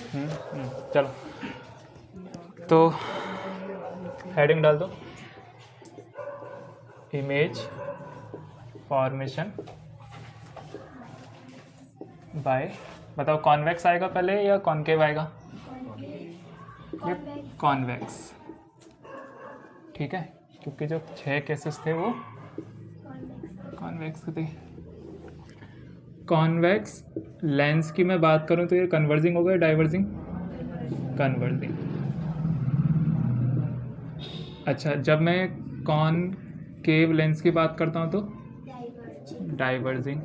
चलो तो हेडिंग डाल दो, इमेज फॉर्मेशन बाय, बताओ कॉन्वेक्स आएगा पहले या कॉनकेव आएगा? कॉन्वेक्स, ठीक है, क्योंकि जो 6 केसेस थे वो कॉन्वेक्स के थे। कॉन्वेक्स लेंस की मैं बात करूं तो ये कन्वर्जिंग होगा या डाइवर्जिंग? कन्वर्जिंग। अच्छा, जब मैं कॉनकेव लेंस की बात करता हूं तो डाइवर्जिंग।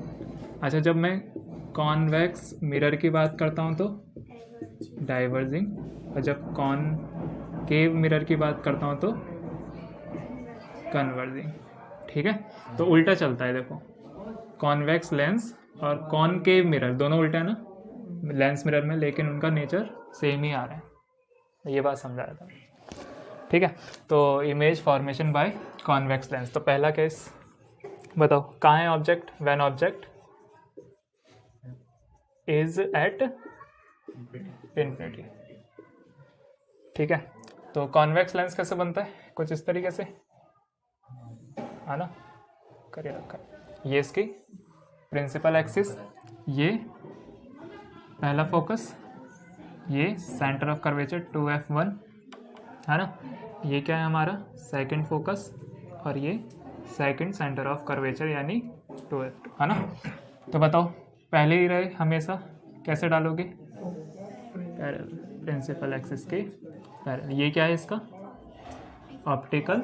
अच्छा, जब मैं कॉन्वेक्स मिरर की बात करता हूं तो डाइवर्जिंग, और जब कॉनकेव मिरर की बात करता हूं तो कन्वर्जिंग, ठीक है। तो उल्टा चलता है, देखो कॉन्वेक्स लेंस और कॉनकेव मिरर दोनों उल्टा है ना लेंस मिरर में, लेकिन उनका नेचर सेम ही आ रहा है, ये बात समझाया था, ठीक है। तो image formation by convex lens, तो पहला केस बताओ, कहाँ है object? When object is eight infinity, ठीक है। तो कॉन्वेक्स लेंस कैसे बनता है? कुछ इस तरीके से, है ना, करिए रखा है। ये इसकी प्रिंसिपल एक्सिस, ये पहला फोकस, ये सेंटर ऑफ कर्वेचर 2f1, है ना, ये क्या है हमारा सेकंड फोकस, और ये सेकंड सेंटर ऑफ कर्वेचर यानी 2f2, है ना। तो बताओ पहले ही रहे हमेशा कैसे डालोगे? प्रिंसिपल एक्सिस के पैरेलल। ये क्या है इसका? Optical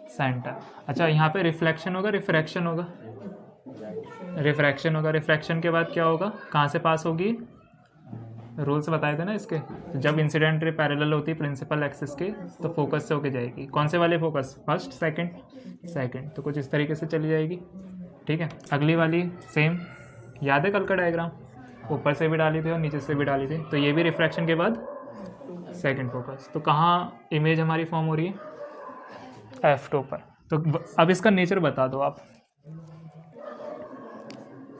centre. अच्छा, यहाँ पे रिफ्लेक्शन होगा रिफ्रैक्शन होगा? रिफ्रैक्शन होगा। रिफ्रैक्शन के बाद क्या होगा? कहाँ से पास होगी? रूल्स बताए थे ना इसके, जब इंसिडेंट रे पैरेलल होती है प्रिंसिपल एक्सिस के तो फोकस से होके जाएगी। कौन से वाले फोकस? फर्स्ट सेकंड, तो कुछ इस तरीके से चली जाएगी, ठीक है। अगली वाली सेम, याद है कल का डायग्राम? ऊपर से भी डाली थी और नीचे से भी डाली थी, तो ये भी रिफ्रैक्शन के बाद सेकंड फोकस। तो कहाँ इमेज हमारी फॉर्म हो रही है? F2 पर। तो अब इसका नेचर बता दो आप।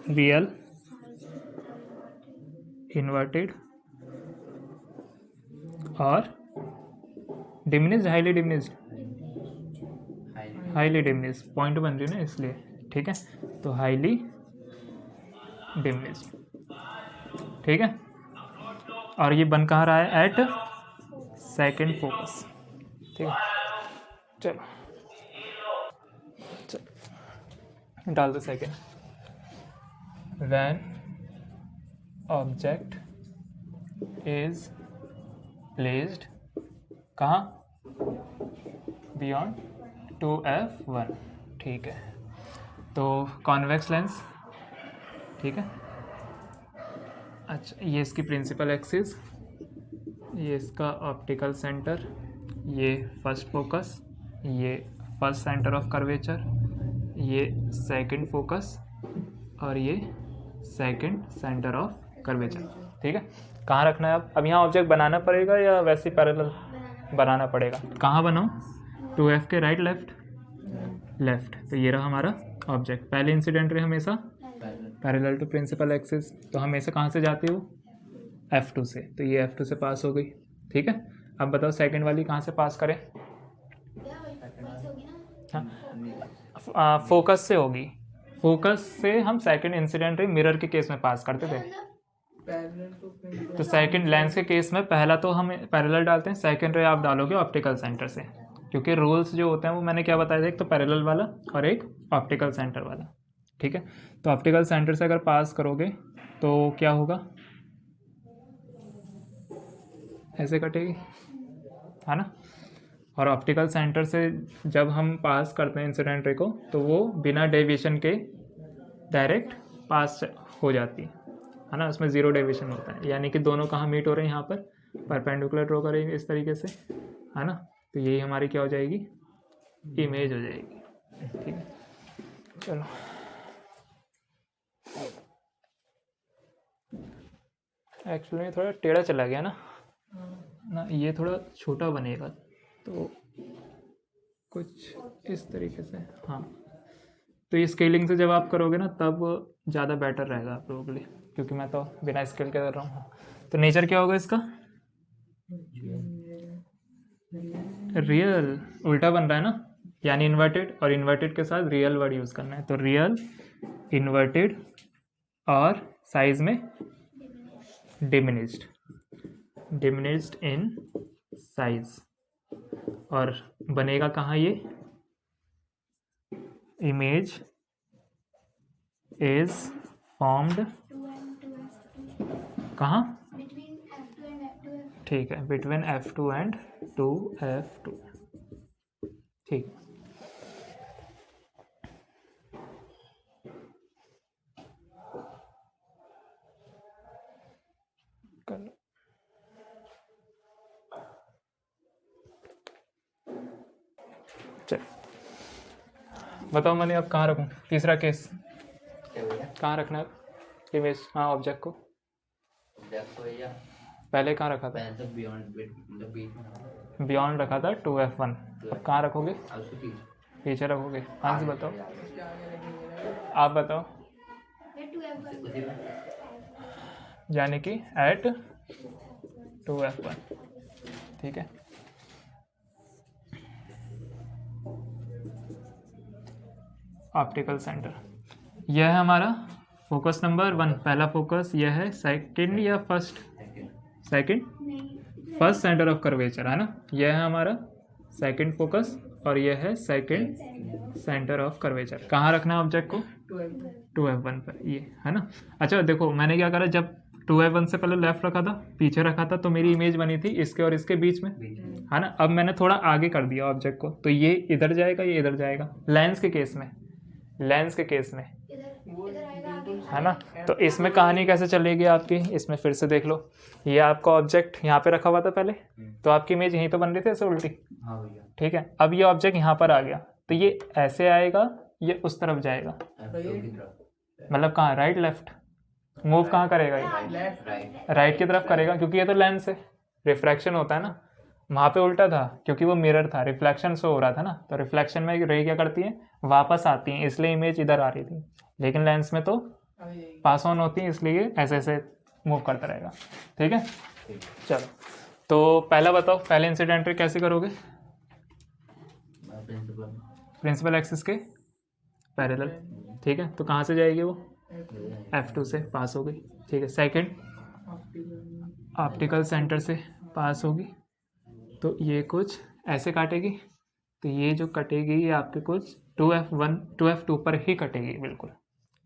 रियल, इन्वर्टेड और diminished, highly diminished? Highly diminished, point बन रही है ना इसलिए, ठीक है। तो हाईली डिमिनिश्ड, ठीक है। और ये बन कहाँ रहा है? एट सेकंड फोकस, ठीक है। चलो डाल दो second. When object is placed कहाँ? बियॉन्ड 2f1, ठीक है। तो कॉन्वेक्स लेंस, ठीक है। अच्छा, ये इसकी प्रिंसिपल एक्सिस, ये इसका ऑप्टिकल सेंटर, ये फर्स्ट फोकस, ये फर्स्ट सेंटर ऑफ कर्वेचर, ये सेकंड फोकस, और ये सेकंड सेंटर ऑफ कर्वेचर, ठीक है। कहाँ रखना है अब यहाँ ऑब्जेक्ट बनाना पड़ेगा या वैसे ही पैरेलल बनाना पड़ेगा? कहाँ बनाओ? 2f के राइट लेफ्ट, तो ये रहा हमारा ऑब्जेक्ट। पहले इंसिडेंट रे हमेशा पैरेलल टू प्रिंसिपल एक्सिस, तो हमेशा कहाँ से जाती है वो? F2 से, तो ये F2 से पास हो गई, ठीक है। अब बताओ सेकंड वाली कहाँ से पास करें? हाँ, फोकस से होगी। फोकस से हम सेकंड इंसिडेंट रे मिरर के केस में पास करते थे, तो सेकंड लेंस के केस में पहला तो हम पैरेलल डालते हैं, सेकंड रे आप डालोगे ऑप्टिकल सेंटर से, क्योंकि रूल्स जो होते हैं वो मैंने क्या बताया था, एक तो पैरेलल वाला और एक ऑप्टिकल सेंटर वाला, ठीक है। तो ऑप्टिकल सेंटर से अगर पास करोगे तो क्या होगा? ऐसे कटेगी, है ना। और ऑप्टिकल सेंटर से जब हम पास करते हैं इंसिडेंट रे को तो वो बिना डेविएशन के डायरेक्ट पास हो जाती है ना, उसमें ज़ीरो डेविएशन होता है, यानी कि दोनों कहाँ मीट हो रहे हैं? यहाँ पर परपेंडिकुलर ड्रॉ करेंगे इस तरीके से, है ना। तो यही हमारी क्या हो जाएगी? इमेज हो जाएगी, ठीक है। चलो एक्चुअली थोड़ा टेढ़ा चला गया ना, ये थोड़ा छोटा बनेगा, तो कुछ इस तरीके से, हाँ। तो ये स्केलिंग से जब आप करोगे ना तब ज़्यादा बेटर रहेगा आप लोगों के लिए, क्योंकि मैं तो बिना स्केल के कर रहा हूँ। तो नेचर क्या होगा इसका? रियल उल्टा बन रहा है ना, यानी इन्वर्टेड, और इन्वर्टेड के साथ रियल वर्ड यूज़ करना है, तो रियल इन्वर्टेड और साइज में डिमिनिश्ड, डिमिनिश्ड इन साइज। और बनेगा कहाँ ये, इमेज इज फॉर्म्ड कहाँ, ठीक है, बिटवीन F2 एंड 2F2, ठीक। कर लो। चल बताओ मनी, अब कहाँ रखूँ तीसरा केस, कहाँ रखना है इमेज, हाँ ऑब्जेक्ट को पहले कहाँ रखा था, बियॉन्ड रखा था 2F1, अब कहाँ रखोगे, पीछे रखोगे, कहाँ से बताओ, आप बताओ, यानी कि एट 2F1, ठीक है। ऑप्टिकल सेंटर, यह है हमारा फोकस नंबर 1, पहला फोकस, यह है सेकंड या first, second, first centre of curvature है ना, यह है हमारा सेकंड फोकस, और यह है सेकंड सेंटर ऑफ कर्वेचर। कहाँ रखना है ऑब्जेक्ट को, 2F1 पर, ये है ना। अच्छा देखो मैंने क्या करा, जब 2F1 से पहले लेफ्ट रखा था, पीछे रखा था, तो मेरी इमेज बनी थी इसके और इसके बीच में, है ना। अब मैंने थोड़ा आगे कर दिया ऑब्जेक्ट को, तो ये इधर जाएगा, ये इधर जाएगा, लेंस के केस में, लेंस के केस में, है ना। तो इसमें कहानी कैसे चलेगी आपकी, इसमें फिर से देख लो, ये आपका ऑब्जेक्ट यहाँ पे रखा हुआ था पहले, तो आपकी इमेज यहीं तो बन रही थी ऐसे उल्टी, ठीक है। अब ये ऑब्जेक्ट यहाँ पर आ गया, तो ये ऐसे आएगा, ये उस तरफ जाएगा, मतलब कहाँ, राइट लेफ्ट, मूव कहाँ करेगा ये, राइट की तरफ करेगा, क्योंकि ये तो लेंस है, रिफ्रैक्शन होता है ना। वहाँ पे उल्टा था क्योंकि वो मिरर था, रिफ्लेक्शन शो हो रहा था ना, तो रिफ्लेक्शन में रे क्या करती है, वापस आती है, इसलिए इमेज इधर आ रही थी, लेकिन लेंस में तो पास ऑन होती है, इसलिए ऐसे ऐसे मूव करता रहेगा, ठीक है। चलो तो पहला बताओ, पहले इंसिडेंट कैसे करोगे, प्रिंसिपल एक्सिस के पैरेलल, ठीक है। तो कहाँ से जाएगी वो, F2 से पास हो गई, ठीक है। सेकंड ऑप्टिकल सेंटर से पास होगी, तो ये कुछ ऐसे काटेगी, तो ये जो कटेगी ये आपके कुछ 2F1 2F2 पर ही कटेगी, बिल्कुल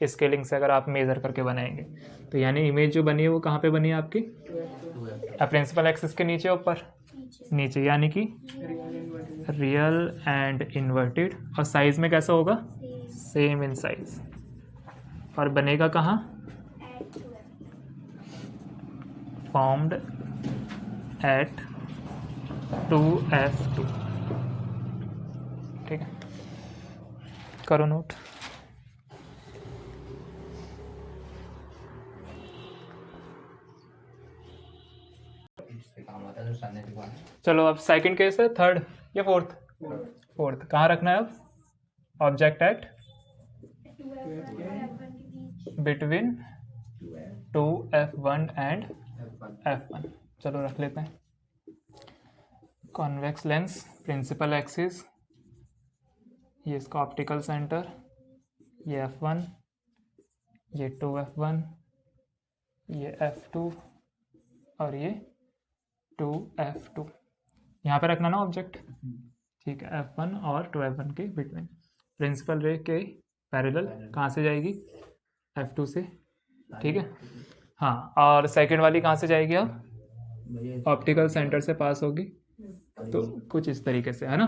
स्केलिंग से अगर आप मेज़र करके बनाएंगे, तो यानी इमेज जो बनी है वो कहाँ पे बनी है आपकी, प्रिंसिपल एक्सिस के नीचे, ऊपर नीचे, यानी कि रियल एंड इन्वर्टेड, और साइज में कैसा होगा, सेम इन साइज, और बनेगा कहाँ, फॉर्म्ड एट 2F2, ठीक है। करो नोट। चलो अब सेकंड केस है, थर्ड या फोर्थ, फोर्थ कहाँ रखना है अब, object at between 2F1 and F1, चलो रख लेते हैं। कॉन्वेक्स लेंस, प्रिंसिपल एक्सिस, ये इसका ऑप्टिकल सेंटर, ये F1, ये 2F1, ये F2, और ये 2F2, यहाँ पे रखना ना ऑब्जेक्ट, ठीक है। F1 और 2F1 के बिटवीन, प्रिंसिपल रे के पैरेलल, कहाँ से जाएगी, F2 से, ठीक है। हाँ, और सेकंड वाली कहाँ से जाएगी अब, ऑप्टिकल सेंटर से पास होगी, तो कुछ इस तरीके से, है ना।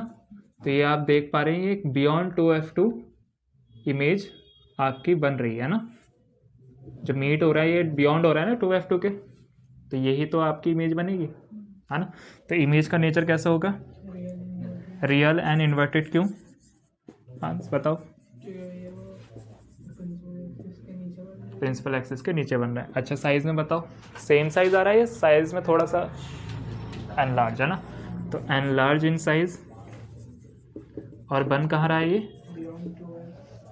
तो ये आप देख पा रहे हैं, एक बियॉन्ड 2F2 इमेज आपकी बन रही है ना, जो मीट हो रहा है ये बियॉन्ड हो रहा है ना 2F2 के, तो यही तो आपकी इमेज बनेगी, है ना। तो इमेज का नेचर कैसा होगा, रियल एंड इन्वर्टेड, क्यों, हाँ बताओ, प्रिंसिपल एक्सिस के नीचे बन रहा है। अच्छा साइज में बताओ, सेम साइज आ रहा है या साइज में थोड़ा सा एनलार्ज, है ना, तो एनलार्ज इन साइज, और बन कहाँ रहा है ये,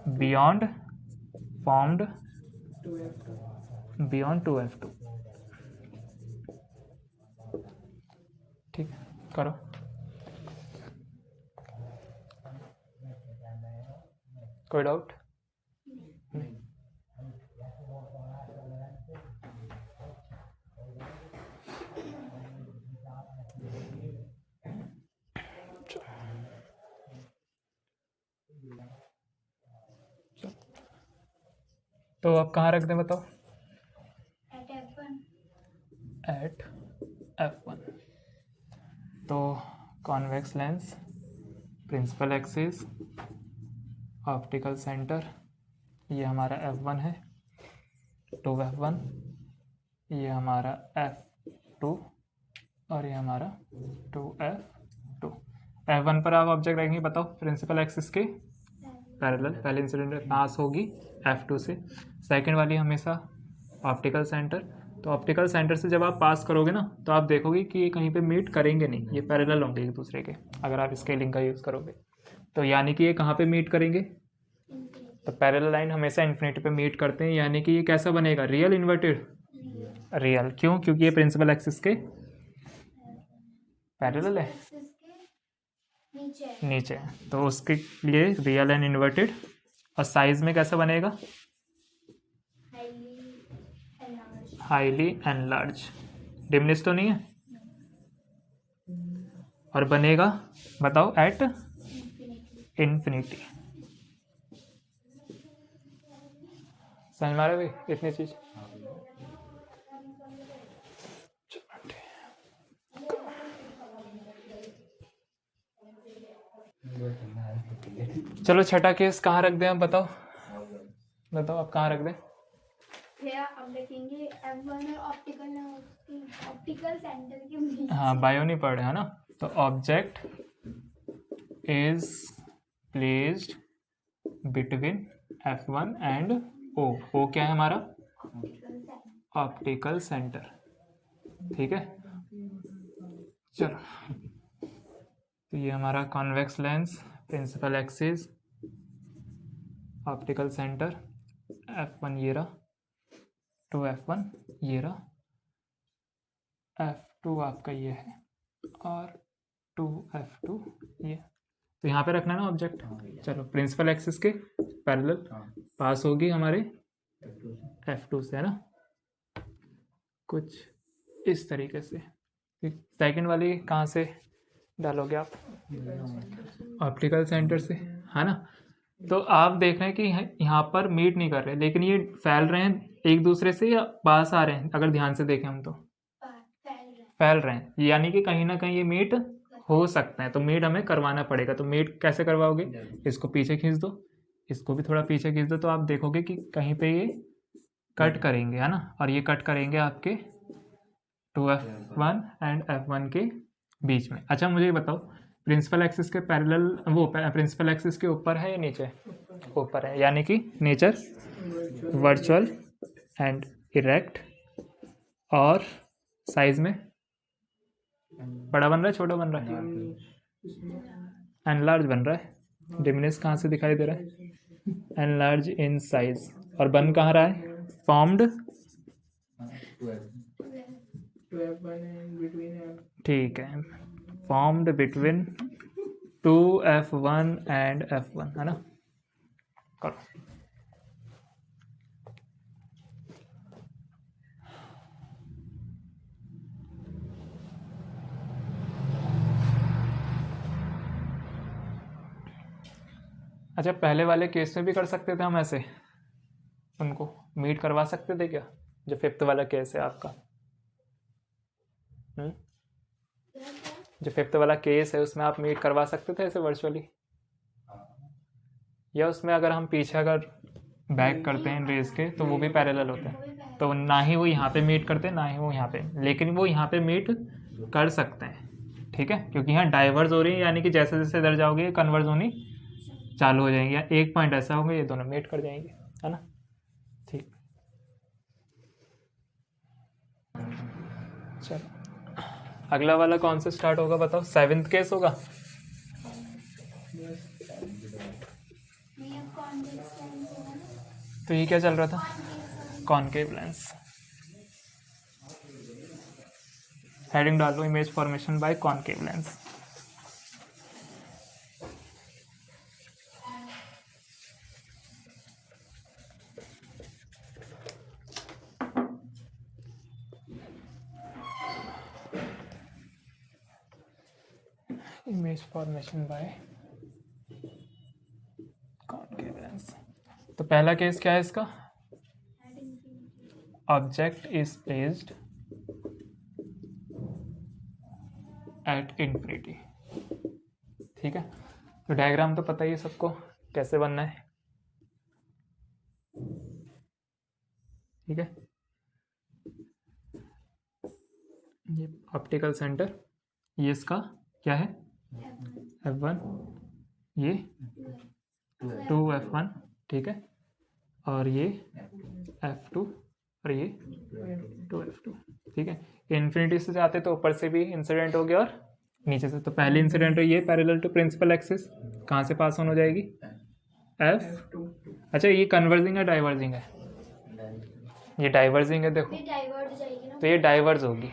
बियॉन्ड, फॉर्म्ड बियॉन्ड 2F2, ठीक है, करो। कोई डाउट? तो आप कहाँ रख दें बताओ? At F1। तो convex lens, principal axis, optical centre, ये हमारा F1 है, 2F1, ये हमारा F2 और ये हमारा 2F2। F1 पर आप ऑब्जेक्ट रखेंगे, बताओ प्रिंसिपल एक्सिस के पैरेलल, पहले इंसिडेंट पास होगी F2 से। सेकंड वाली हमेशा ऑप्टिकल सेंटर। तो ऑप्टिकल सेंटर से जब आप पास करोगे ना तो आप देखोगे कि ये कहीं पे मीट करेंगे नहीं, ये पैरेलल होंगे एक दूसरे के अगर आप स्केलिंग का यूज़ करोगे। तो यानी कि ये कहाँ पे मीट करेंगे? तो पैरेलल लाइन हमेशा इन्फिनिटी पे मीट करते हैं, यानी कि ये कैसा बनेगा? Real inverted? रियल। क्यों? क्योंकि ये प्रिंसिपल एक्सिस के पैरेलल है, नीचे। तो उसके लिए रियल एंड इन्वर्टेड। और साइज में कैसा बनेगा? Highly enlarge. डिमिनिश तो नहीं है? और बनेगा बताओ एट इन्फिनिटी। समझ में आ रहा है भाई इतनी चीज? चलो छठा केस कहाँ रख दें आप बताओ? बताओ आप कहाँ रख दें? हम देखेंगे F1 और ऑप्टिकल सेंटर के बीच। हाँ, बायो नहीं पढ़े है ना। तो object is placed between F1 and O। O क्या है हमारा? Optical centre. ठीक है, चलो। तो ये हमारा convex lens, principal axis, optical centre, F1 ये रहा, 2F1 ये रहा, F2 आपका ये है और 2F2 ये। तो यहाँ पे रखना है ना ऑब्जेक्ट। चलो, प्रिंसिपल एक्सिस के पैरेलल पास होगी हमारे F2 से, है ना, कुछ इस तरीके से। सेकंड वाली कहाँ से डालोगे आप? ऑप्टिकल सेंटर से, है ना। तो आप देख रहे हैं कि यहाँ पर मीट नहीं कर रहे, लेकिन ये फैल रहे हैं एक दूसरे से या पास आ रहे हैं? अगर ध्यान से देखें हम तो फैल रहे हैं, यानी कि कहीं ना कहीं ये मीट हो सकते हैं। तो मीट हमें करवाना पड़ेगा। तो मीट कैसे करवाओगे? इसको पीछे खींच दो, इसको भी थोड़ा पीछे खींच दो, तो आप देखोगे कि कहीं पे ये कट करेंगे, है ना। और ये कट करेंगे आपके 2F1 एंड F1 के बीच में। अच्छा, मुझे ये बताओ, प्रिंसिपल एक्सिस के पैरेलल, वो प्रिंसिपल एक्सिस के ऊपर है या नीचे? ऊपर है, यानी कि नेचर वर्चुअल एंड इरेक्ट। और साइज में बड़ा बन रहा है, छोटा बन रहा है? एनलार्ज बन रहा है। डिमिनिश कहाँ से दिखाई दे रहा है? Enlarge in size. और बन कहाँ रहा है? फॉर्म्ड, ठीक है, formed between 2F1 and F1, है ना। करो। अच्छा, पहले वाले केस में भी कर सकते थे हम ऐसे, उनको मीट करवा सकते थे क्या? जो फिफ्थ वाला केस है आपका, जो फिफ्थ वाला केस है उसमें आप मीट करवा सकते थे ऐसे वर्चुअली? या उसमें अगर हम पीछे अगर बैक करते हैं रेस के तो वो भी पैरेलल होते हैं। तो ना ही वो यहाँ पे मीट करते हैं, ना ही वो यहाँ पे, लेकिन वो यहाँ पे मीट कर सकते हैं। ठीक है, क्योंकि यहाँ डाइवर्स हो रही है, यानी कि जैसे जैसे इधर जाओगे कन्वर्ज होनी चालू हो जाएंगे। एक पॉइंट ऐसा होगा, ये दोनों मीट कर जाएंगे, है ना। ठीक, चलो अगला वाला कौन से स्टार्ट होगा बताओ? सेवेंथ केस होगा। तो ये क्या चल रहा था? Concave lens. हेडिंग डाल लो image formation by concave lens. Image formation by concave lens. तो पहला केस क्या है इसका? Object is placed at infinity. ठीक है, तो डायग्राम तो पता ही है सबको कैसे बनना है। ठीक है, ये ऑप्टिकल सेंटर, ये इसका क्या है F1, ये 2F1। ठीक है, और ये F2 और ये 2F2। ठीक है, इन्फिनिटी से जाते तो ऊपर से भी इंसिडेंट हो गया और नीचे से। तो पहली इंसिडेंट ये पैरेलल टू प्रिंसिपल एक्सिस कहाँ से पास ऑन हो जाएगी? F2। अच्छा, ये कन्वर्जिंग है डाइवर्जिंग है? ये डाइवर्जिंग है, देखो डाइवर्ट जाएगी ना, तो ये डाइवर्ज होगी।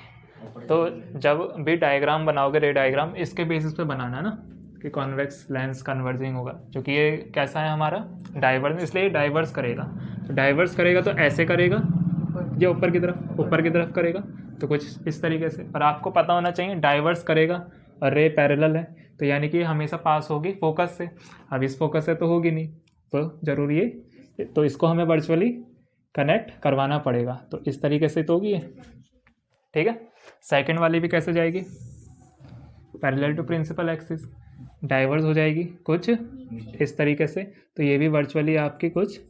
तो जब भी डायग्राम बनाओगे रे डायग्राम, इसके बेसिस पे बनाना ना कि कॉन्वेक्स लेंस कन्वर्जिंग होगा, क्योंकि ये कैसा है हमारा डाइवर्स, इसलिए डाइवर्स करेगा। तो डाइवर्स करेगा तो ऐसे करेगा, ये ऊपर की तरफ करेगा, तो कुछ इस तरीके से। और आपको पता होना चाहिए डाइवर्स करेगा और रे पैरेलल है, तो यानी कि हमेशा पास होगी फोकस से। अब इस फोकस से तो होगी नहीं, तो जरूरी है, तो इसको हमें वर्चुअली कनेक्ट करवाना पड़ेगा। तो इस तरीके से तो होगी ये। ठीक है, सेकंड वाली भी कैसे जाएगी? Parallel to principal axis, diverse हो जाएगी कुछ इस तरीके से। तो ये भी वर्चुअली आपकी कुछ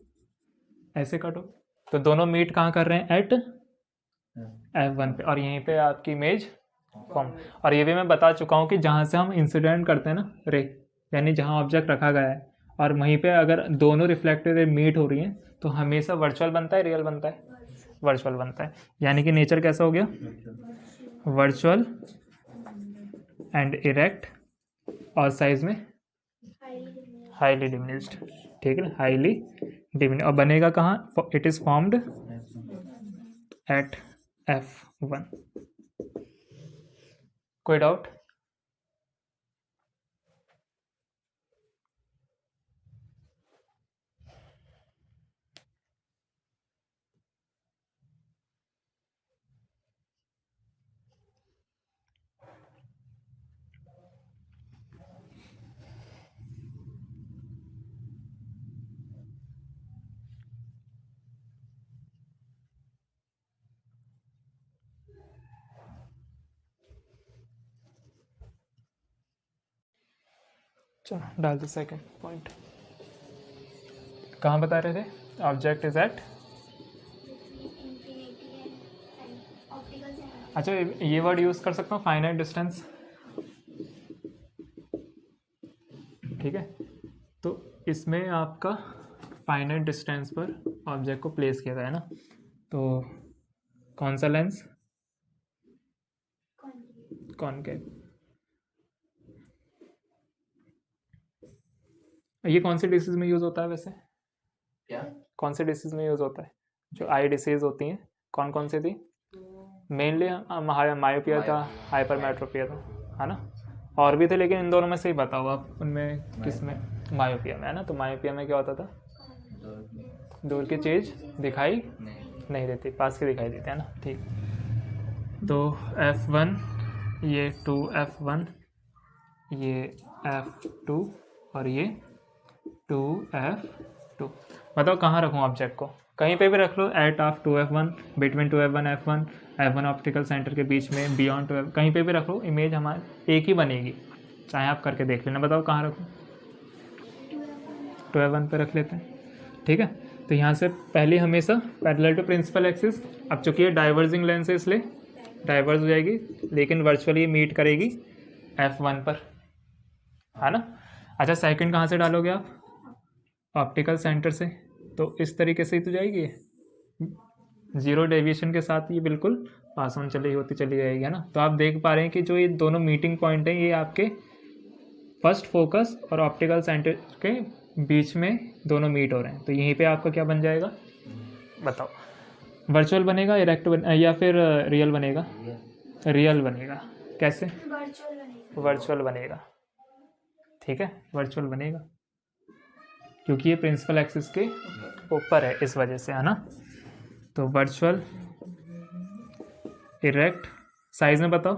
ऐसे कट हो। तो दोनों मीट कहाँ कर रहे हैं? एट F1 पे, और यहीं पे आपकी इमेज फॉर्म। और ये भी मैं बता चुका हूँ कि जहाँ से हम इंसिडेंट करते हैं ना रे, यानी जहाँ ऑब्जेक्ट रखा गया है और वहीं पे अगर दोनों रिफ्लेक्टेड रे मीट हो रही हैं, तो हमेशा वर्चुअल बनता है, रियल बनता है? वर्चुअल बनता है। यानी कि नेचर कैसा हो गया? वर्चुअल एंड इरेक्ट, और साइज में हाईली डिमिनिश्ड। ठीक है, हाईली डिमिनिश्ड। और बनेगा कहाँ? It is formed at F1। कोई डाउट? चलो डाल दो सेकेंड पॉइंट। कहाँ बता रहे थे? Object is at. अच्छा, ये वर्ड यूज़ कर सकता हूँ, फाइनाइट डिस्टेंस। ठीक है, तो इसमें आपका फाइनाइट डिस्टेंस पर ऑब्जेक्ट को प्लेस किया गया है ना। तो कौन सा लेंस? कॉनकेव। ये कौन सी डिसीज में यूज़ होता है वैसे? क्या? कौन से डिसीज में यूज़ होता है? जो आई डिसीज होती हैं, कौन कौन सी थी? मेनली मायोपिया था, हाइपरमेट्रोपिया था, है ना। और भी थे, लेकिन इन दोनों में से ही बताओ आप, उनमें किस में? मायोपिया में, है ना। तो मायोपिया में क्या होता था? दूर की चीज़ दिखाई नहीं देती, पास की दिखाई देती है ना। ठीक, तो F1, ये 2F1, ये F2 और ये 2F2। बताओ कहाँ रखूँ ऑब्जेक्ट को? कहीं पे भी रख लो, at of 2F1, between 2F1 F1, F1 optical centre के बीच में, बियॉन्ड 2F, कहीं पे भी रख लो, इमेज हमारी एक ही बनेगी। चाहे आप करके देख लेना। बताओ कहाँ रखूँ? 2F1 पे रख लेते हैं। ठीक है, तो यहाँ से पहले हमेशा पैरेलल टू प्रिंसिपल एक्सिस। अब चूंकि ये डाइवर्जिंग लेंस है इसलिए डाइवर्ज हो जाएगी, लेकिन वर्चुअली मीट करेगी F1 पर, है ना। अच्छा, सेकंड कहाँ से डालोगे आप? ऑप्टिकल सेंटर से। तो इस तरीके से ही तो जाएगी, जीरो डेविएशन के साथ ये बिल्कुल पास ऑन चली जाएगी, है ना। तो आप देख पा रहे हैं कि जो ये दोनों मीटिंग पॉइंट हैं, ये आपके फर्स्ट फोकस और ऑप्टिकल सेंटर के बीच में दोनों मीट हो रहे हैं। तो यहीं पे आपका क्या बन जाएगा? बताओ, वर्चुअल बनेगा, इरेक्ट या फिर रियल बनेगा? रियल बनेगा। कैसे? वर्चुअल बनेगा। वर्चुअल बनेगा, ठीक है, वर्चुअल बनेगा क्योंकि ये प्रिंसिपल एक्सिस के ऊपर है, इस वजह से, है ना। तो वर्चुअल इरेक्ट, साइज में बताओ,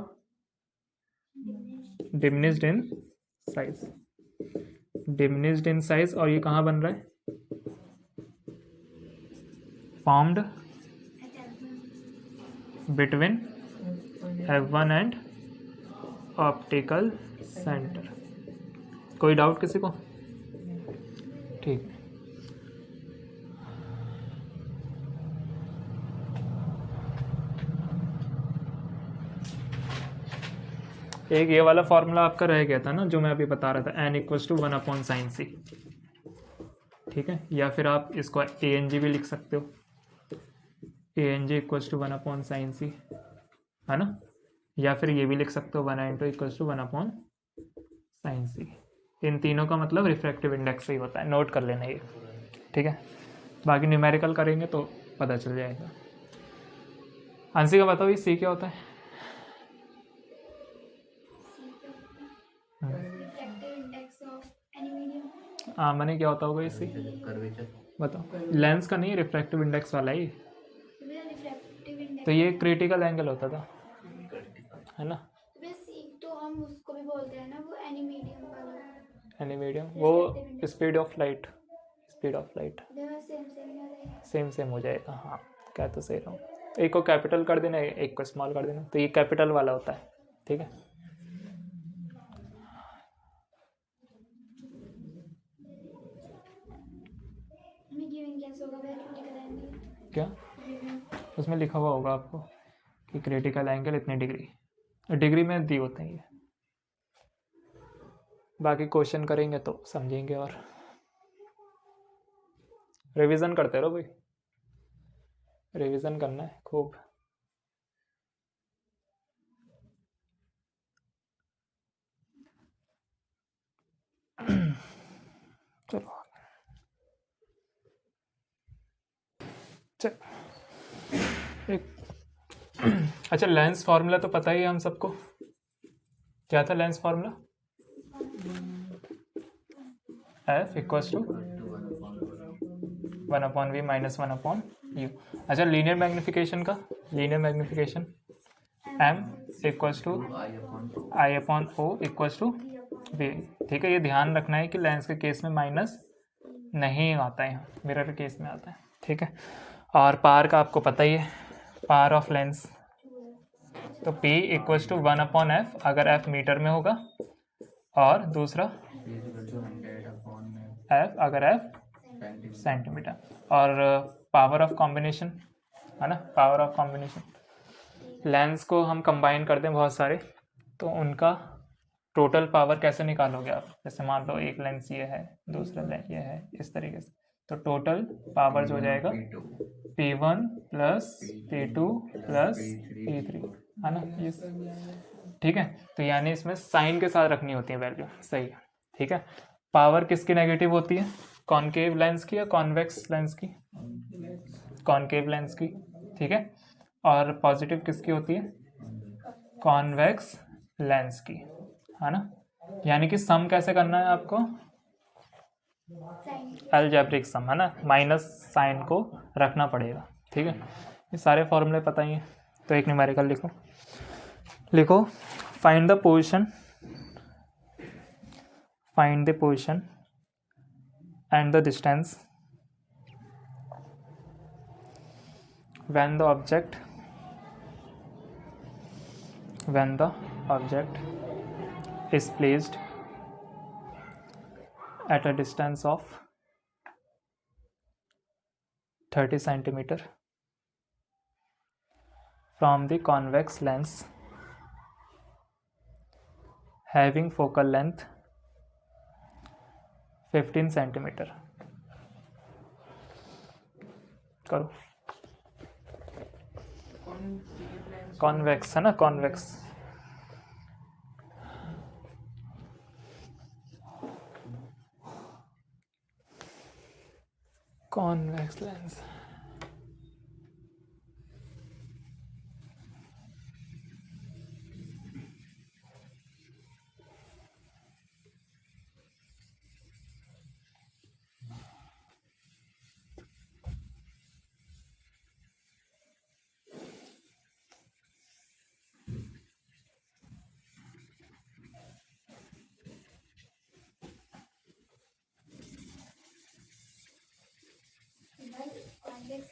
diminished in size, diminished in size. और ये कहाँ बन रहा है? Formed between F1 and optical centre. कोई डाउट किसी को? ठीक, एक ये वाला फॉर्मूला आपका रह गया था ना, जो मैं अभी बता रहा था, n equals to 1/sin c, ठीक है। या फिर आप इसको ANG भी लिख सकते हो, ANG equals to 1/sin c, है ना। या फिर ये भी लिख सकते हो 1/2 इक्वल्स टू 1/sin c। इन तीनों का मतलब रिफ्रैक्टिव इंडेक्स ही होता है, नोट कर लेना ये, ठीक है। बाकी न्यूमेरिकल करेंगे तो पता चल जाएगा। आंसी का बताओ, ये सी क्या होता है? Refractive index of any medium. हाँ, मैंने क्या होता होगा ये सी? बताओ। लेंस का नहीं, रिफ्रैक्टिव इंडेक्स वाला ही। रिफ्रैक्टिव इंडेक्स तो ये क्रिटिकल एंगल होता था, है ना। तो हम उसको भी बोलते हैं ना, वो एनी मीडियम वाला। एनी मीडियम, वो speed of light, speed of light same same हो जाएगा। हाँ, क्या तो सही रहा हूँ। एक को कैपिटल कर देना, एक को स्मॉल कर देना, तो ये कैपिटल वाला होता है, ठीक है। हमें गिवन कैसे होगा वह क्रिटिकल एंगल? क्या? गिवन उसमें लिखा हुआ होगा आपको कि क्रिटिकल एंगल इतने डिग्री, डिग्री में दी होते हैं ये। बाकी क्वेश्चन करेंगे तो समझेंगे। और रिवीजन करते रहो भाई, रिवीजन करना है खूब। चलो चल एक अच्छा, लेंस फार्मूला तो पता ही है हम सबको। क्या था lens formula? F equals to 1/v minus 1/u। अच्छा, लीनियर मैग्निफिकेशन का, linear magnification m equals to I/O equals to v, ठीक है। ये ध्यान रखना है कि लेंस के केस में माइनस नहीं आता है, मिरर के केस में आता है, ठीक है। और पावर का आपको पता ही है, पावर ऑफ लेंस, तो P इक्वल्स टू 1/f अगर f मीटर में होगा, और दूसरा f अगर f सेंटीमीटर। और पावर ऑफ कॉम्बिनेशन, है ना, पावर ऑफ कॉम्बिनेशन। लेंस को हम कंबाइन कर दें बहुत सारे, तो उनका टोटल पावर कैसे निकालोगे आप? जैसे मान लो एक लेंस ये है, दूसरा लेंस ये है, इस तरीके से, तो टोटल पावर जो हो जाएगा P1 plus P2 plus P3, है ना, ये, ठीक है। तो यानी इसमें साइन के साथ रखनी होती है वैल्यू, सही है, ठीक है। पावर किसकी नेगेटिव होती है? कॉनकेव लेंस की या कॉन्वेक्स लेंस की? कॉनकेव लेंस की, ठीक है। और पॉजिटिव किसकी होती है? कॉन्वेक्स लेंस की, है ना। यानी कि सम कैसे करना है आपको? अलजेब्रिक सम, है ना, माइनस साइन को रखना पड़ेगा, ठीक है। ये सारे फॉर्मूले पता ही हैं। तो एक न्यूमेरिकल लिखो, लिखो find the position, find the position and the distance when the object is placed at a distance of 30 centimeter from the convex lens having focal length 15 centimetre. करो, कॉन्वेक्स है ना, कॉन्वेक्स। कॉन्वेक्स लेंस,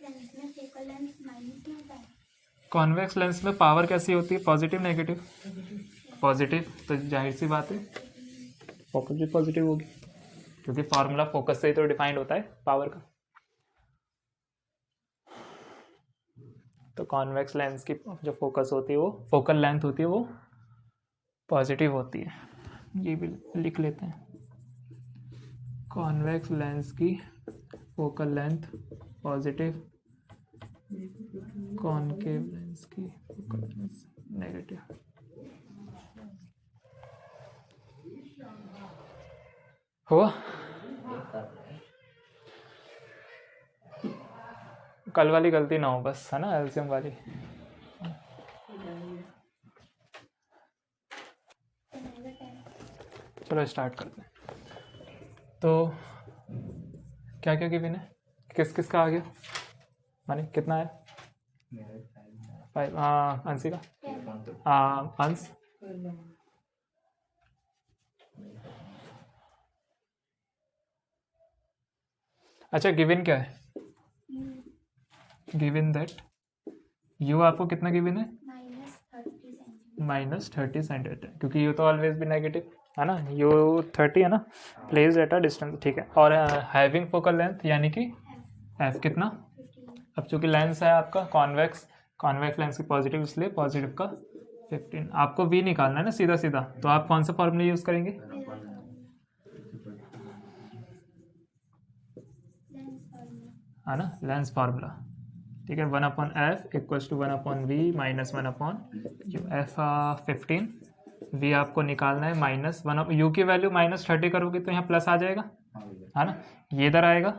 लेंस में focal length minus में होता है। Convex lens में power कैसी होती है, पॉजिटिव नेगेटिव? पॉजिटिव, तो जाहिर सी बात है फोकस भी पॉजिटिव होगी, क्योंकि फार्मूला फोकस से ही तो डिफाइंड होता है पावर का। तो कॉन्वेक्स लेंस की जो फोकस होती है, वो फोकल लेंथ होती है, वो पॉजिटिव होती है। ये भी लिख लेते हैं, कॉन्वेक्स लेंस की focal length positive, concave lens की फोकल लेंथ नेगेटिव। हुआ? कल वाली गलती ना हो बस, है ना, एलसीएम वाली। चलो स्टार्ट करते हैं। तो क्या क्या गिवन है, किस किस का आ गया, मानी कितना है? 5। अंशी का? अंश? अच्छा, गिवन क्या है? गिवन दैट यू आपको कितना गिवन है? -30 सेंटीमीटर, क्योंकि यू तो ऑलवेज भी नेगेटिव है ना, यू 30 है ना, प्लेस्ड एट अ डिस्टेंस, ठीक है। और हैविंग फोकल लेंथ यानी कि एफ कितना? अब चूंकि लेंस है आपका कॉन्वेक्स लेंस की पॉजिटिव, इसलिए पॉजिटिव का 15। आपको वी निकालना है ना सीधा सीधा, तो आप कौन सा फॉर्मूला यूज करेंगे? है ना, लेंस फार्मूला, ठीक है। 1/f equals to 1/v minus 1/u। F 15, V आपको निकालना है -1। यू की वैल्यू -30 करोगे तो यहाँ प्लस आ जाएगा, है ना, ये इधर आएगा।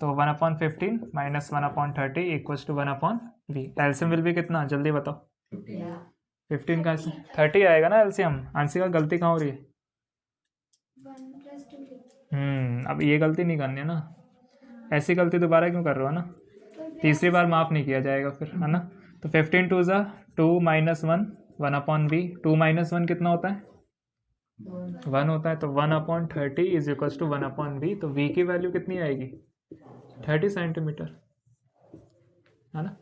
तो 1/15 minus 1/30 equals to 1/v। LCM will भी कितना, जल्दी बताओ? 15 का 30 आएगा ना एलसीएम। आंसर का गलती कहाँ हो रही है? अब ये गलती नहीं करनी है ना, ऐसी गलती दोबारा क्यों कर रहे हो ना, तीसरी बार माफ नहीं किया जाएगा फिर, है ना। तो 15 2 ज़ा 2 -1 1/v। 2 - 1 कितना होता है? 1 होता है। तो 1/30 इज इक्वल्स टू 1/v। तो v की वैल्यू कितनी आएगी? 30 सेंटीमीटर, है ना।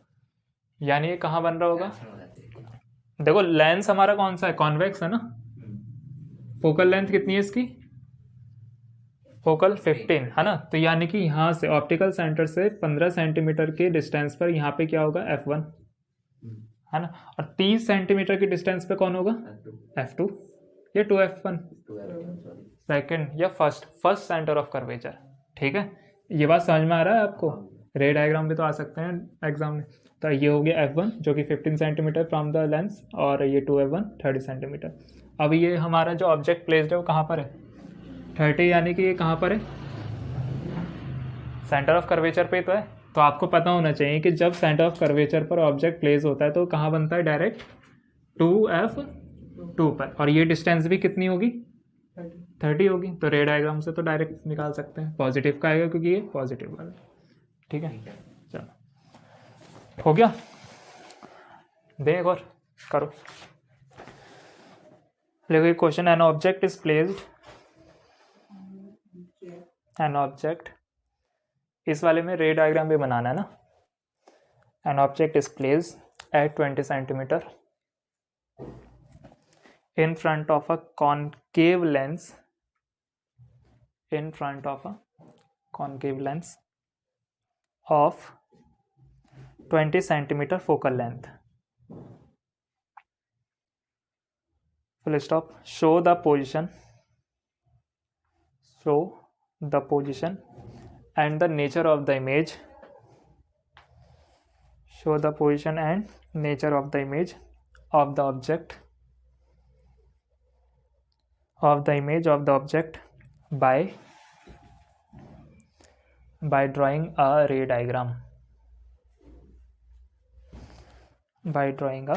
यानी ये कहाँ बन रहा होगा? देखो लेंस हमारा कौन सा है, कॉन्वेक्स है ना। फोकल लेंथ कितनी है इसकी? फोकल 15, है ना। तो यानी कि यहाँ से ऑप्टिकल सेंटर से 15 सेंटीमीटर के डिस्टेंस पर यहाँ पे क्या होगा? F1, है ना। और 30 सेंटीमीटर की डिस्टेंस पे कौन होगा? F2 या 2F1, सेकंड या फर्स्ट सेंटर ऑफ कर्वेचर, ठीक है। ये बात समझ में आ रहा है आपको? रे डायग्राम भी तो आ सकते हैं एग्जाम में। तो ये हो गया F1 जो कि 15 सेंटीमीटर फ्रॉम द लेंस, और ये 2F1 30 सेंटीमीटर। अब ये हमारा जो ऑब्जेक्ट प्लेस्ड है वो कहाँ पर है? 30, यानी कि ये कहाँ पर है? सेंटर ऑफ कर्वेचर पे तो है। तो आपको पता होना चाहिए कि जब सेंटर ऑफ कर्वेचर पर ऑब्जेक्ट प्लेस होता है तो कहाँ बनता है? डायरेक्ट 2F2 पर। और ये डिस्टेंस भी कितनी होगी? 30 होगी। तो रे डायग्राम से तो डायरेक्ट निकाल सकते हैं, पॉजिटिव का आएगा क्योंकि ये पॉजिटिव वाला, ठीक है। चलो हो गया, दे एक और करो। देखो question, an object is placed, an object, इस वाले में रे डायग्राम भी बनाना है ना। An object is placed eight 20 centimetre in front of a concave lens, in front of a concave lens of 20 centimeter focal length. Full stop. Show the position and the nature of the image. Show the position and nature of the image of the object, of the image of the object by drawing a ray diagram, by drawing a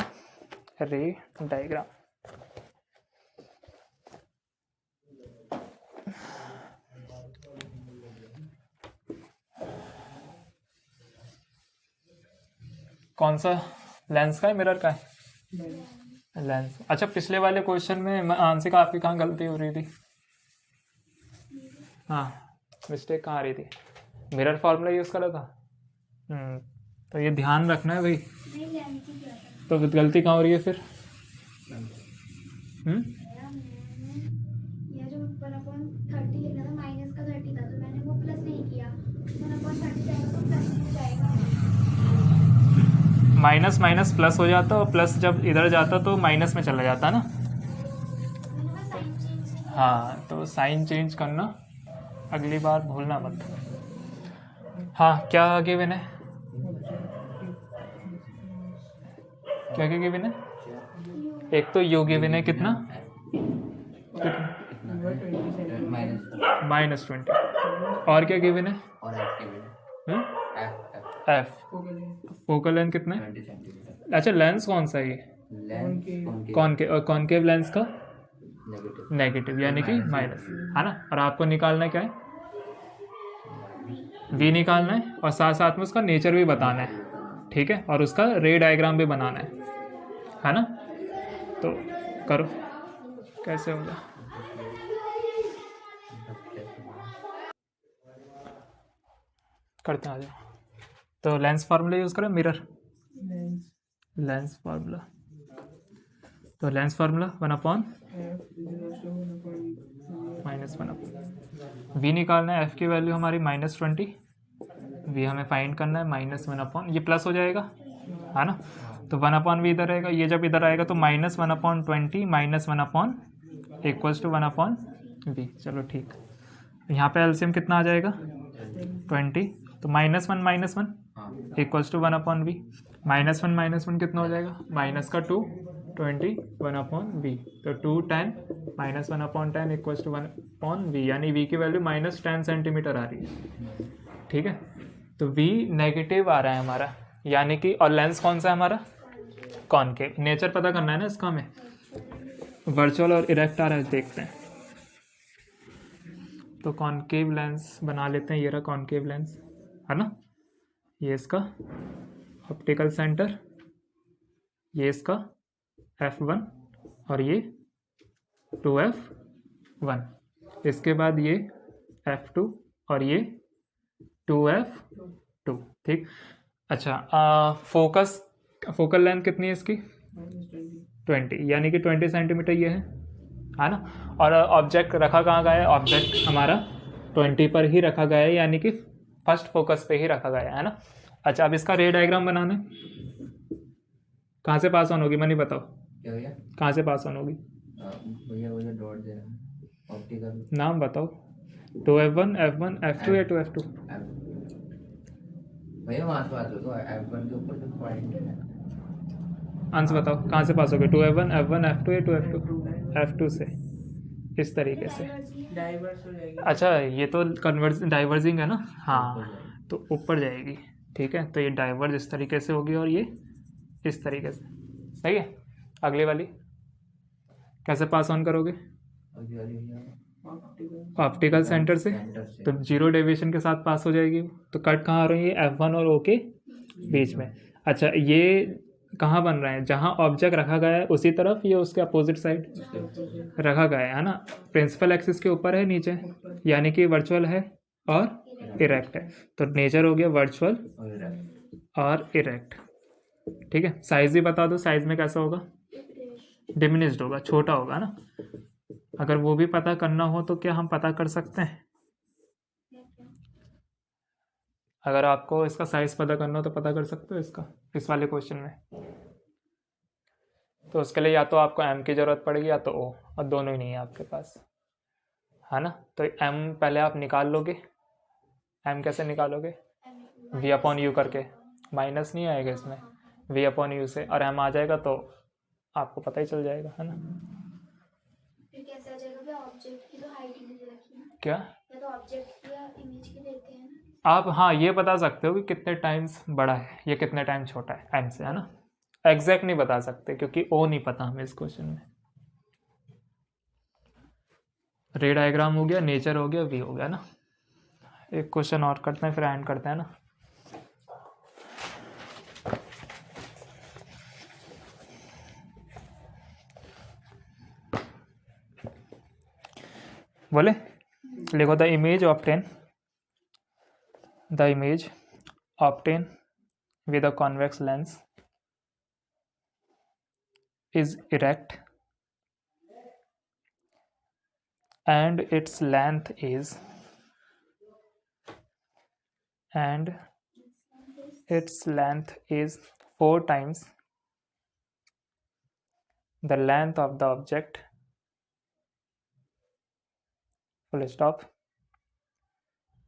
ray diagram. कौन सा? Lens का है, mirror का है? Lens. अच्छा, पिछले वाले question में आंसर का आपकी कहाँ गलती हो रही थी? हाँ, मिस्टेक कहाँ आ रही थी? मिरर फॉर्मूला यूज करा था। तो ये ध्यान रखना है भाई। नहीं लेंथ ही क्या था तो गलती कहाँ हो रही है फिर? यार, मैंने ये जो 1/30 लिखा था माइनस का 30 था तो मैंने वो प्लस नहीं किया 1/30 जाएगा तो प्लस हो जाएगा माइनस माइनस प्लस हो जाता और प्लस जब इधर जाता तो माइनस में चला जाता ना। मैंने बस साइन चेंज किया हाँ, तो साइन चेंज करना अगली बार भूलना मत। हाँ, क्या गिवन है? क्या क्या गिवन है? एक तो यू गिवन है कितना? -20। और क्या गिवन है? एफ। फोकल लेंथ कितना है? अच्छा, लेंस कौन सा है ये? कॉनकेव लेंस का नेगेटिव यानी कि माइनस, है ना। और आपको निकालना क्या है? वी निकालना है और साथ साथ में उसका नेचर भी बताना है, ठीक है, और उसका रे डायग्राम भी बनाना है ना। तो करो, कैसे होगा? करते हैं, आ जाओ। तो लेंस फार्मूला यूज़ करें, मिरर लेंस फार्मूला। तो लेंस फार्मूला 1/-1/। वी निकालना है, एफ की वैल्यू हमारी -20, वी हमें फाइंड करना है -1/, ये प्लस हो जाएगा, है ना। तो 1/v इधर रहेगा, ये जब इधर आएगा तो -1/20 -1/1 इक्वल्स टू 1/v। चलो ठीक, यहाँ पे एलसीएम कितना आ जाएगा? 20। तो -1 इक्वल्स टू 1/v। -1 कितना हो जाएगा? माइनस का 2, 20 1/v। तो 2 10 -1/10 इक्वल्स टू 1/v, यानी v की वैल्यू -10 सेंटीमीटर आ रही है, ठीक है। तो v नेगेटिव आ रहा है हमारा, यानी कि, और लेंस कौन सा है हमारा? कॉनकेव। नेचर पता करना है ना इसका हमें। वर्चुअल और इरेक्ट आ रहा है, देखते हैं। तो कॉनकेव लेंस बना लेते हैं, ये रहा कॉनकेव लेंस, है ना। ये इसका ऑप्टिकल सेंटर, ये इसका f1 और ये 2f1, इसके बाद ये f2 और ये 2f2, ठीक। अच्छा, फोकल लेंथ कितनी है इसकी? 20, यानी कि 20 सेंटीमीटर ये है ना। और ऑब्जेक्ट रखा कहाँ गया है? ऑब्जेक्ट हमारा 20 पर ही रखा गया है, यानी कि फर्स्ट फोकस पे ही रखा गया है ना। अच्छा, अब इसका रे डायग्राम बनाना है। कहाँ से पास ऑन होगी मनी, बताओ कहाँ से पास ऑन होगी? नाम बताओ। 2f1 f1 f2 या 2f2? आंसर बताओ, कहाँ से पास होगी? 2f1 f1 f2 या 2f2? f2 से, इस तरीके से। डाइवर्स हो जाएगी। अच्छा, ये तो डाइवर्जिंग है ना, हाँ, तो ऊपर जाएगी, ठीक है। तो ये डाइवर्ज इस तरीके से होगी और ये इस तरीके से, सही है। अगली वाली कैसे पास ऑन करोगे? ऑप्टिकल सेंटर से, तो जीरो डेविएशन के साथ पास हो जाएगी। तो कट कहाँ आ रही है? f1 और o के बीच में। अच्छा, ये कहाँ बन रहा है? जहाँ ऑब्जेक्ट रखा गया है उसी तरफ, ये उसके अपोजिट साइड रखा गया है ना। प्रिंसिपल एक्सिस के ऊपर है, नीचे, यानी कि वर्चुअल है और इरेक्ट है। तो नेचर हो गया वर्चुअल और इरेक्ट, ठीक है। साइज भी बता दो, साइज में कैसा होगा? डिमिनिश्ड होगा, छोटा होगा ना। अगर वो भी पता करना हो तो क्या हम पता कर सकते हैं? अगर आपको इसका साइज पता करना हो तो पता कर सकते हो इसका, इस वाले क्वेश्चन में। तो उसके लिए या तो आपको m की ज़रूरत पड़ेगी या तो o, और दोनों ही नहीं है आपके पास, है ना। तो m पहले आप निकाल लोगे। m कैसे निकालोगे? v/u करके, माइनस नहीं आएगा इसमें, v/u से, और m आ जाएगा तो आपको पता ही चल जाएगा, है ना। फिर कैसे आ जाएगा? भैया ऑब्जेक्ट की तो हाइट ही दे रखी है, क्या? या तो ऑब्जेक्ट या इमेज की देते हैं ना। आप हाँ ये बता सकते हो कि कितने टाइम्स बड़ा है, ये कितने टाइम छोटा है m से, है ना। एग्जैक्ट नहीं बता सकते क्योंकि o नहीं पता हमें इस क्वेश्चन में। रे डायग्राम हो गया, नेचर हो गया, v हो गया ना। एक क्वेश्चन और करते हैं, फिर एंड करते हैं ना। बोले, लिखो the image obtain with a convex lens is erect and its length is 4 times the length of the object, full stop.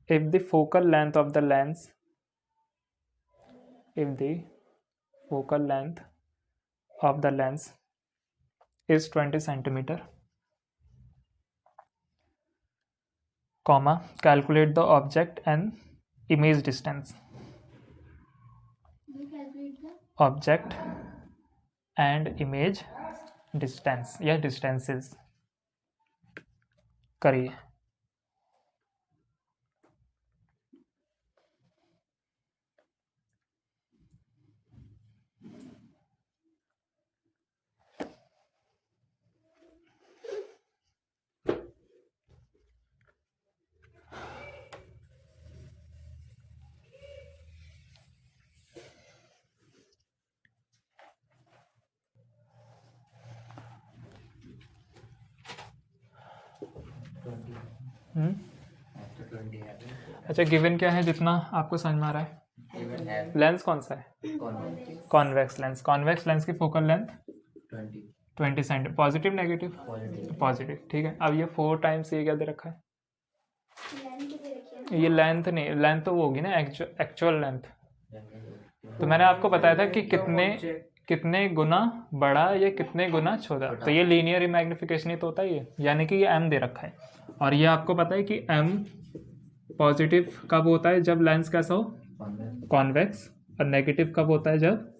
If the focal length of the lens is 20 centimeter, comma, calculate the object and image distance. You calculate the Object and image distance या distances करिए. अच्छा, given क्या है जितना आपको समझ में आ रहा है? लेंस कौन सा है? Convex lens. कॉन्वेक्स लेंस की focal length 20 centimetre. Positive negative? Positive. ठीक है. अब ये 4 टाइम्स ये क्या दे रखा है? लेंथ दे रखी है. ये लेंथ नहीं, लेंथ तो वो होगी ना एक्चुअल लेंथ. तो मैंने आपको बताया था कि कितने गुना बड़ा या कितने गुना छोटा. तो ये लीनियर मैग्निफिकेशन ही तो होता है ये, यानी कि ये m दे रखा है. और ये आपको पता है कि m पॉजिटिव कब होता है? जब लेंस कैसा हो? कॉन्वेक्स. और नेगेटिव कब होता है? जब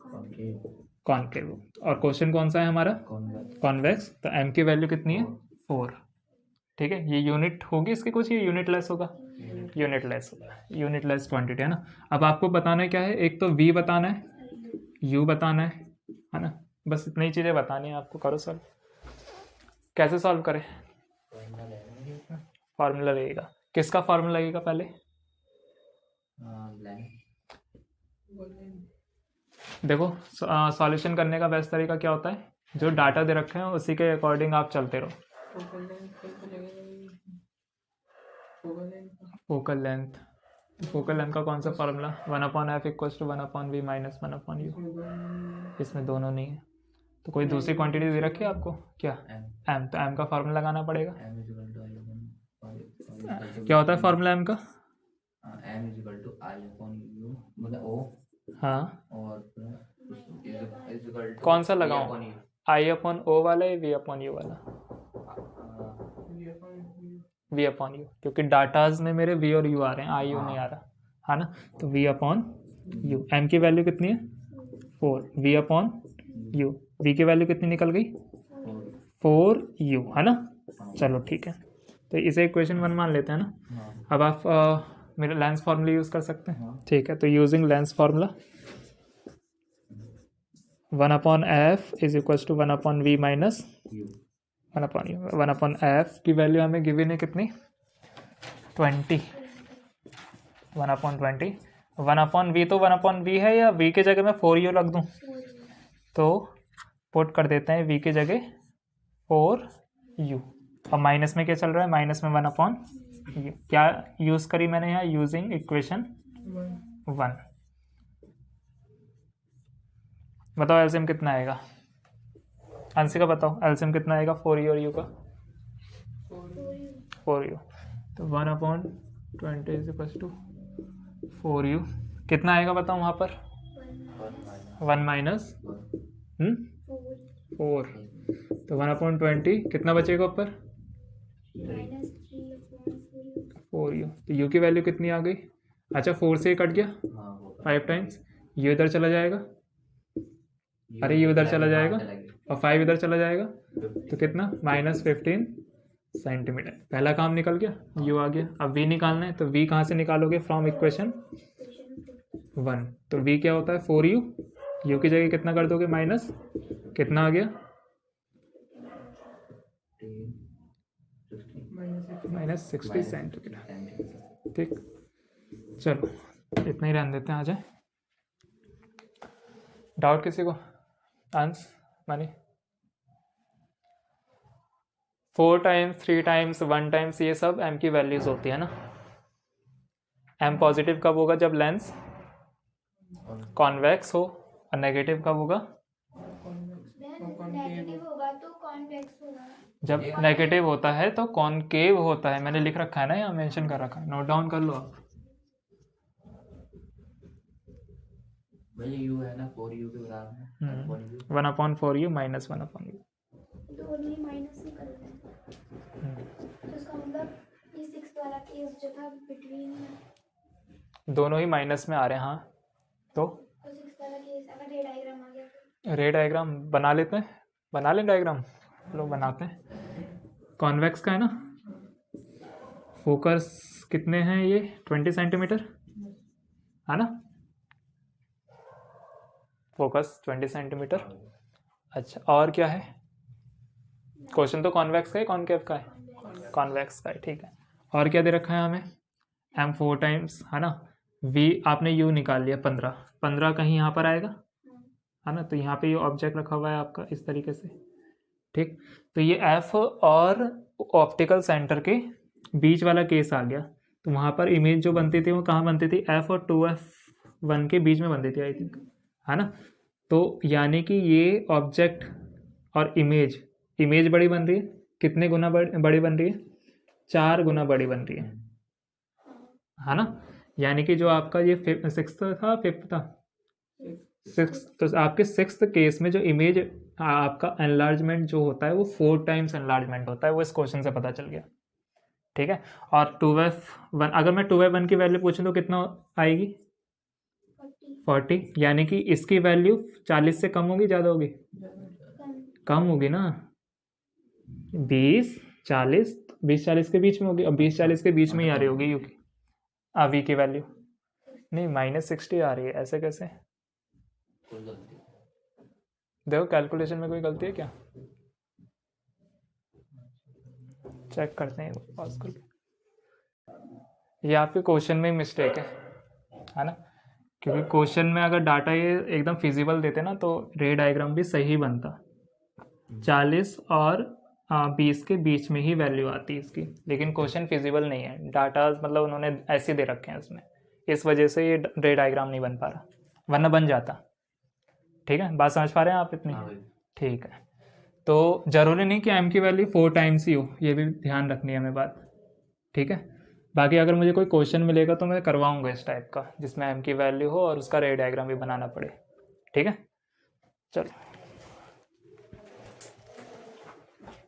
कॉनकेव. और क्वेश्चन कौन सा है हमारा? कॉन्वेक्स. तो m की वैल्यू कितनी है? 4. ठीक है. ये यूनिट होगी इसकी कुछ, ये यूनिटलेस होगा? यूनिटलेस होगा. यूनिटलेस क्वांटिटी है ना. अब आपको बताना है क्या है? एक तो v बताना है, u बताना है ना. बस इतनी ही चीज़ें बतानी है आपको. करो सॉल्व. कैसे सॉल्व करें? फार्मूला लगेगा. किसका फार्मूला लगेगा पहले? देखो, सॉल्यूशन करने का बेस्ट तरीका क्या होता है? जो डाटा दे रखे हैं उसी के अकॉर्डिंग आप चलते रहो. फोकल लेंथ का कौन सा फार्मूला? 1/f = 1/v - 1/u. इसमें दोनों नहीं है तो कोई दूसरी क्वांटिटी दे रखी है आपको क्या? m. तो m का फार्मूला लगाना पड़ेगा. क्या होता है फार्मूला m का? m = I/u मतलब o. हाँ, और कौन सा लगाऊं? I/o वाला या v/u वाला? v/u, क्योंकि डाटाज में मेरे v और u आ रहे हैं, i u नहीं आ रहा है ना. तो v/u. m की वैल्यू कितनी है? 4. v/u. v की वैल्यू कितनी निकल गई? 4u है ना. चलो ठीक है. तो इसे इक्वेशन 1 मान लेते हैं ना. अब आप मेरे लेंस फार्मूला यूज़ कर सकते हैं. ठीक है. तो using lens formula 1/f = 1/v - 1/u. 1/f की वैल्यू हमें गिवन है कितनी? 20. 1/20. 1/v तो 1/v है, या v के जगह मैं 4u रख दूं? तो पुट कर देते हैं v की जगह 4u. और माइनस में क्या चल रहा है? माइनस में 1/u. क्या यूज़ करी मैंने यहाँ? Using equation 1. बताओ एलसीएम कितना आएगा? अंशिका बताओ एलसीएम कितना आएगा 4u और u का? 4u. तो 1/20 = 4u. कितना आएगा बताओ वहाँ पर? 1 - 4. तो 1/20 कितना बचेगा ऊपर? -3/4u. तो u की वैल्यू कितनी आ गई? अच्छा, 4 से कट गया 5 टाइम्स. u इधर चला जाएगा, अरे u इधर चला जाएगा और 5 इधर चला जाएगा. तो कितना? -15 सेंटीमीटर. पहला काम निकल गया, u आ गया. अब v निकालना है. तो v कहाँ से निकालोगे? From equation 1. तो v क्या होता है? 4u. u की जगह कितना कर दोगे? माइनस. कितना आ गया? -60 सेंटीमीटर. ठीक. चलो इतना ही रहने देते हैं. आ जाए. डाउट किसी को? आंस मानी 4 टाइम्स 3 टाइम्स 1 टाइम्स ये सब m की वैल्यूज होती है ना। m पॉजिटिव कब होगा? जब लेंस कॉन्वेक्स हो, और नेगेटिव कब होगा? नेगेटिव होगा तो कॉन्वेक्स होगा। जब नेगेटिव होता है तो कॉनकेव होता है। मैंने लिख रखा है ना, यहाँ मेंशन कर रखा है, नोट डाउन कर लो आप। भाई u है ना 4u के बराबर है 1u 1/4u माइनस 1/u। दोनों ही माइनस ही कर रहे हैं, तो इसका मतलब ये 6 वाला केस जो था बिटवीन दोनों ही माइनस में आ रहे हैं। हाँ तो 6 वाला केस अगर रे डायग्राम आ गया तो रे डायग्राम बना लेते हैं, बना लें डायग्राम, लोग बनाते हैं। कॉन्वेक्स का है ना, फोकस कितने हैं ये? 20 सेंटीमीटर है ना, फोकस 20 सेंटीमीटर। अच्छा, और क्या है? क्वेश्चन तो कॉन्वेक्स का है, कॉनकेव का है? कॉन्वेक्स का है, ठीक है। और क्या दे रखा है हमें? m 4 टाइम्स है ना, v आपने u निकाल लिया 15 कहीं यहाँ पर आएगा है ना, तो यहाँ पे ये ऑब्जेक्ट रखा हुआ है आपका इस तरीके से, ठीक। तो ये f और ऑप्टिकल सेंटर के बीच वाला केस आ गया। तो वहाँ पर इमेज जो बनती थी वो कहाँ बनती थी? f और 2f1 के बीच में बनती थी आई थिंक, है ना। तो यानी कि ये ऑब्जेक्ट और इमेज बड़ी बन रही है। कितने गुना बड़ी बन रही है? 4 गुना बड़ी बन रही है ना। यानी कि जो आपका ये 6th था 5th था 6th, तो आपके 6th केस में जो इमेज आपका एनलार्जमेंट जो होता है वो 4 टाइम्स एनलार्जमेंट होता है, वो इस क्वेश्चन से पता चल गया, ठीक है। और 2f1, अगर मैं 2f1 की वैल्यू पूछूं तो कितना आएगी? 40। यानी कि इसकी वैल्यू 40 से कम होगी, ज़्यादा होगी? कम होगी ना। 20-40 के बीच में होगी, और 20-40 के बीच में ही आ रही होगी यू की वी की वैल्यू। नहीं, -60 आ रही है, ऐसे कैसे? कोई गलती देखो कैलकुलेशन में कोई गलती है क्या? चेक करते हैं पास करके। ये आपके क्वेश्चन में ही मिस्टेक है ना, क्योंकि क्वेश्चन में अगर डाटा ये एकदम फिजिबल देते ना तो रे डायग्राम भी सही बनता। 40 और 20 के बीच में ही वैल्यू आती है इसकी, लेकिन क्वेश्चन फिजिबल नहीं है, डाटा मतलब उन्होंने ऐसे दे रखे हैं उसमें, इस वजह से ये रे डायग्राम नहीं बन पा रहा, वरना बन जाता। ठीक है, बात समझ पा रहे हैं आप इतनी? ठीक है, तो ज़रूरी नहीं कि m की वैल्यू 4 टाइम्स ही हो, ये भी ध्यान रखनी है हमें बात, ठीक है। बाकी अगर मुझे कोई क्वेश्चन मिलेगा तो मैं करवाऊँगा इस टाइप का, जिसमें m की वैल्यू हो और उसका रे डायग्राम भी बनाना पड़े, ठीक है। चलो।